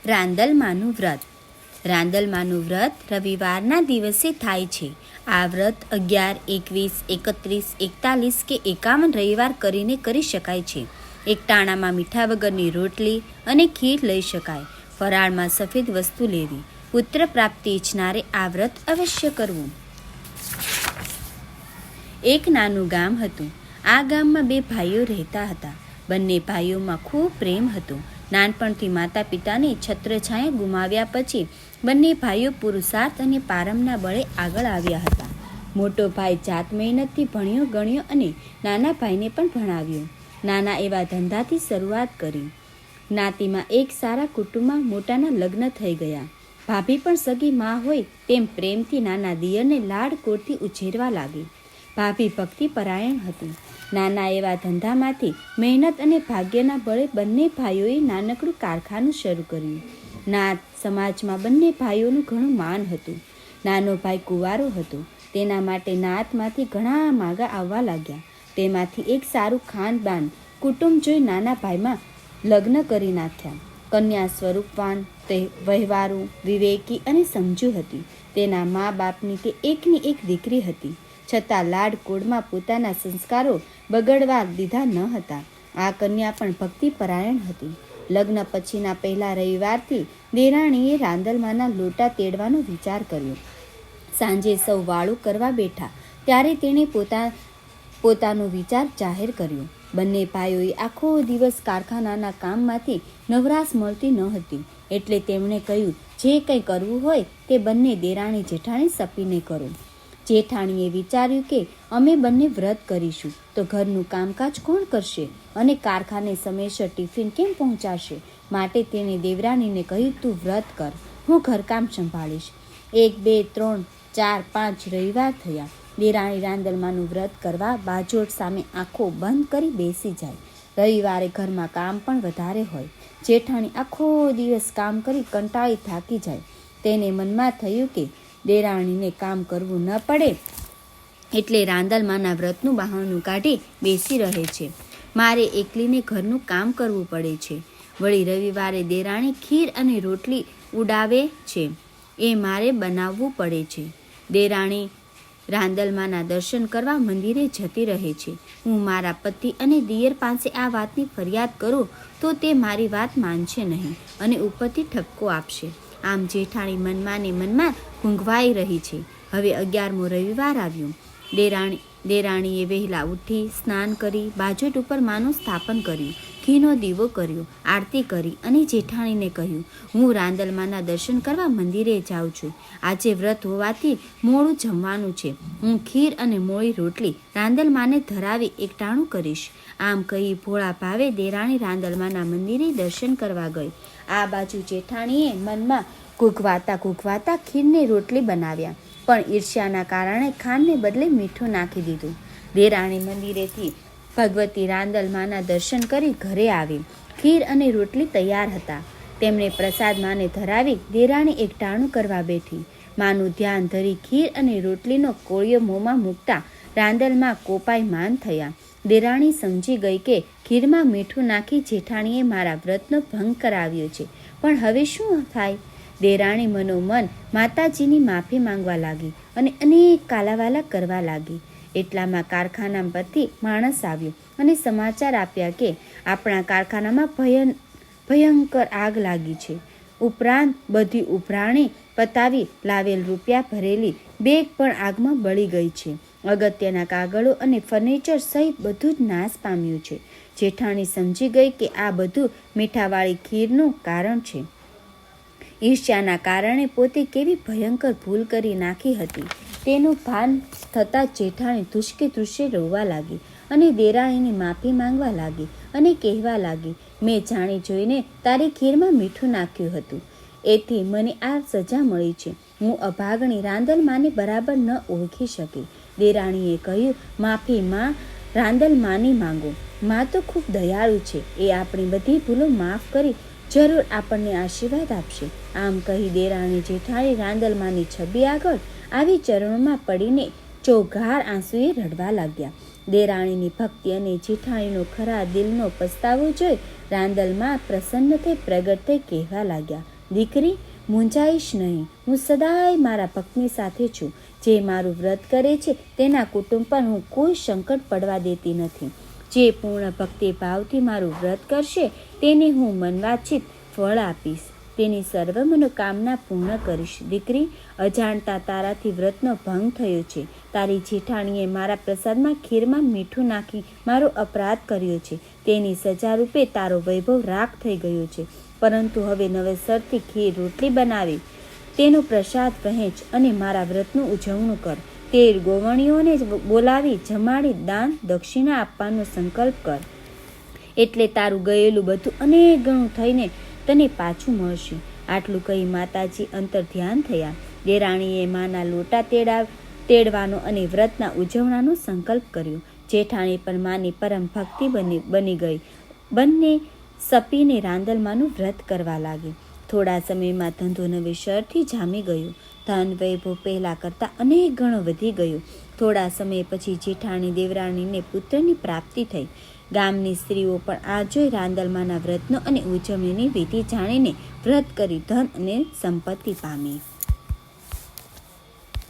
રાંદલમાનું વ્રત. રાંદલમાનું વ્રત રવિવારના દિવસે થાય છે. આ વ્રત 11, 21, 31, 41 કે 51 રવિવાર કરીને કરી શકાય છે. એકટાણામાં મીઠા વગરની રોટલી અને ખીર લઈ શકાય. ફરાળમાં સફેદ વસ્તુ લેવી. પુત્ર પ્રાપ્તિ ઈચ્છનારે આ વ્રત અવશ્ય કરવું. એક નાનું ગામ હતું. આ ગામમાં 2 ભાઈઓ રહેતા હતા. બંને ભાઈઓમાં ખૂબ પ્રેમ હતો. નાનપણથી માતા પિતાને છત્રછાયા ગુમાવ્યા પછી બંને ભાઈઓ પુરુષાર્થ અને પારમના બળે આગળ આવ્યા હતા. મોટો ભાઈ જાત મહેનતથી ભણ્યો ગણ્યો અને નાના ભાઈને પણ ભણાવ્યો. નાના એવા ધંધાથી શરૂઆત કરી. જ્ઞાતિમાં એક સારા કુટુંબમાં મોટાના લગ્ન થઈ ગયા. ભાભી પણ સગી માં હોય તેમ પ્રેમથી નાના દિયરને લાડકોડથી ઉછેરવા લાગી. ભાભી ભક્તિ પરાયણ હતી. નાના એવા ધંધામાંથી મહેનત અને ભાગ્યના બળે બંને ભાઈઓએ નાનકડું કારખાનું શરૂ કર્યું. નાત સમાજમાં બંને ભાઈઓનું ઘણું માન હતું. નાનો ભાઈ કુંવારો હતો. તેના માટે નાતમાંથી ઘણા માગા આવવા લાગ્યા. તેમાંથી એક સારું ખાનદાન કુટુંબ જોઈ નાના ભાઈમાં લગ્ન કરી નાખ્યા. કન્યા સ્વરૂપવાન, તે વહેવારુ, વિવેકી અને સમજુ હતી. તેના મા બાપની તે એકની એક દીકરી હતી. છતાં લાડકોડમાં પોતાના સંસ્કારો બગડવા દીધા ન હતા. આ કન્યા પણ ભક્તિ પરાયણ હતી. લગ્ન પછીના પહેલા રવિવારથી દેરાણીએ રાંદલમાના લોટા તેડવાનો વિચાર કર્યો. સાંજે સૌ વાળું કરવા બેઠા ત્યારે તેણે પોતાનો વિચાર જાહેર કર્યો. બંને ભાઈઓએ આખો દિવસ કારખાનાના કામમાંથી નવરાશ મળતી ન હતી. એટલે તેમણે કહ્યું, જે કંઈ કરવું હોય તે બંને દેરાણી જેઠાણી સપીને કરો. જેઠાણીએ વિચાર્યું કે અમે બંને વ્રત કરીશું તો ઘરનું કામકાજ કોણ કરશે અને કારખાને સમયસર ટિફિન કેમ પહોંચાડશે. માટે તેણે દેવરાણીને કહ્યું, તું વ્રત કર, હું ઘરકામ સંભાળીશ. 1, 2, 3, 4, 5 રવિવાર થયા. દેરાણી રાંદલમાનું વ્રત કરવા બાજોટ સામે આંખો બંધ કરી બેસી જાય. રવિવારે ઘરમાં કામ પણ વધારે હોય. જેઠાણી આખો દિવસ કામ કરી કંટાળી થાકી જાય. તેને મનમાં થયું કે દેરાણીને કામ કરવું ન પડે એટલે રાંદલમાના વ્રતનું બહાનું કાઢી બેસી રહે છે. મારે એકલીને ઘરનું કામ કરવું પડે છે. વળી રવિવારે દેરાણી ખીર અને રોટલી ઉડાવે છે એ મારે બનાવવું પડે છે. દેરાણી રાંદલમાના દર્શન કરવા મંદિરે જતી રહે છે. હું મારા પતિ અને દિયર પાસે આ વાતની ફરિયાદ કરું તો તે મારી વાત માનશે નહીં અને ઉપરથી ઠપકો આપશે. આમ જેઠાણી મનમાં ને મનમાં ઘૂંઘવાઈ રહી છે. હવે 11મો રવિવાર આવ્યો. દેરાણીએ વહેલા ઉઠી સ્નાન કરી બાજોટ ઉપર માનું સ્થાપન કર્યું. ઘીનો દીવો કર્યો, આરતી કરી અને જેઠાણીને કહ્યું, હું રાંદલમાના દર્શન કરવા મંદિરે જાઉં છું. આજે વ્રત હોવાથી મોડું જમવાનું છે. હું ખીર અને મોળી રોટલી રાંદલમાને ધરાવી એકટાણું કરીશ. આમ કહી ભોળા ભાવે દેરાણી રાંદલમાના મંદિરે દર્શન કરવા ગઈ. આ બાજુ જેઠાણીએ મનમાં ઘૂઘવાતા ખીરને રોટલી બનાવ્યા, પણ ઈર્ષ્યાના કારણે ખાંડને બદલે મીઠું નાખી દીધું. દેરાણી મંદિરેથી ભગવતી રાંદલમાના દર્શન કરી ઘરે આવી. ખીર અને રોટલી તૈયાર હતા. તેમણે પ્રસાદ માને ધરાવી દેરાણી એકટાણું કરવા બેઠી. માનું ધ્યાન ધરી ખીર અને રોટલીનો કોળિયો મોંમાં મૂકતા રાંદલમાં કોપાઈ માન થયા. દેરાણી સમજી ગઈ કે ખીરમાં મીઠું નાખી જેઠાણીએ મારા વ્રતનો ભંગ કરાવ્યો છે. પણ હવે શું થાય? દેરાણી મનોમન માતાજીની માફી માંગવા લાગી અને અનેક કાલાવાલા કરવા લાગી. એટલામાં કારખાના પરથી માણસ આવ્યો અને સમાચાર આપ્યા કે આપણા કારખાનામાં ભયંકર આગ લાગી છે. ઉપરાંત બધી ઉભરાણી પતાવી લાવેલ રૂપિયા ભરેલી બેગ પણ આગમાં બળી ગઈ છે. અગત્યના કાગળો અને ફર્નિચર સહિત બધું જ નાશ પામ્યું છે. જેઠાણી સમજી ગઈ કે આ બધું મીઠાવાળી ખીરનું કારણ છે. ઈર્ષ્યાના કારણે પોતે કેવી ભયંકર ભૂલ કરી નાખી હતી તેનું ભાન થતાં જેઠાણી ધ્રુસકે રોવા લાગી અને દેરાણીની માફી માંગવા લાગી અને કહેવા લાગી, મેં જાણી જોઈને તારી ખીરમાં મીઠું નાખ્યું હતું, એથી મને આ સજા મળી છે. હું અભાગણી રાંદલમાને બરાબર ન ઓળખી શકી. દેરાણીએ કહ્યું, માફી માં રાંદલમાની માંગો. માં તો ખૂબ દયાળુ છે. એ આપણી બધી ભૂલો માફ કરી જરૂર આપણને આશીર્વાદ આપશે. આમ કહી દેરાણી જેઠાણી રાંદલમાની છબી આગળ આવી ચરણોમાં પડીને ચોઘાર આંસુએ રડવા લાગ્યા. દેરાણીની ભક્તિ અને જેઠાણીનો ખરા દિલનો પસ્તાવો જોઈ રાંદલમાં પ્રસન્ન થઈ પ્રગટ થઈ કહેવા લાગ્યા, દીકરી, મૂંઝાઈશ નહીં. હું સદાય મારા ભક્તની સાથે છું. જે મારું વ્રત કરે છે તેના કુટુંબ પર હું કોઈ સંકટ પડવા દેતી નથી. જે પૂર્ણ ભક્તિ ભાવથી મારું વ્રત કરશે તેને હું મનવાંછિત ફળ આપીશ. તેની સર્વ મનોકામના પૂર્ણ કરીશ. દીકરી, અજાણતા તારાથી વ્રતનો ભંગ થયો છે. તારી જેઠાણીએ મારા પ્રસાદમાં ખીરમાં મીઠું નાખી મારો અપરાધ કર્યો છે. તેની સજા રૂપે તારો વૈભવ રાખ થઈ ગયો છે. પરંતુ હવે નવેસરથી ખીર રોટલી બનાવી તેનો પ્રસાદ વહેંચ અને મારા વ્રતનું ઉજવણું કર. 13 ગોવણીઓને બોલાવી જમાડી દાન દક્ષિણા આપવાનો સંકલ્પ કર. એટલે તારું ગયેલું બધું અનેક ગણું થઈને તને પાછું મળશે. આટલું કહી માતાજી અંતર ધ્યાન થયા. દેરાણીએ માના લોટા તેડવાનો અને વ્રતના ઉજવણાનો સંકલ્પ કર્યો. જેઠાણી પણ માની પરમ ભક્તિ બની ગઈ. બંને સપીને રાંદલમાનું વ્રત કરવા લાગી. થોડા સમયમાં ધંધો નવેસરથી જામી ગયો. ધન વૈભવ પહેલાં કરતાં અનેક ગણો વધી ગયો. થોડા સમય પછી જેઠાણી દેવરાણીને પુત્રની પ્રાપ્તિ થઈ. ગામની સ્ત્રીઓ પણ આ જોઈ રાંદલમાના વ્રતનો અને ઉજવણીની વિધિ જાણીને વ્રત કરી ધન અને સંપત્તિ પામી.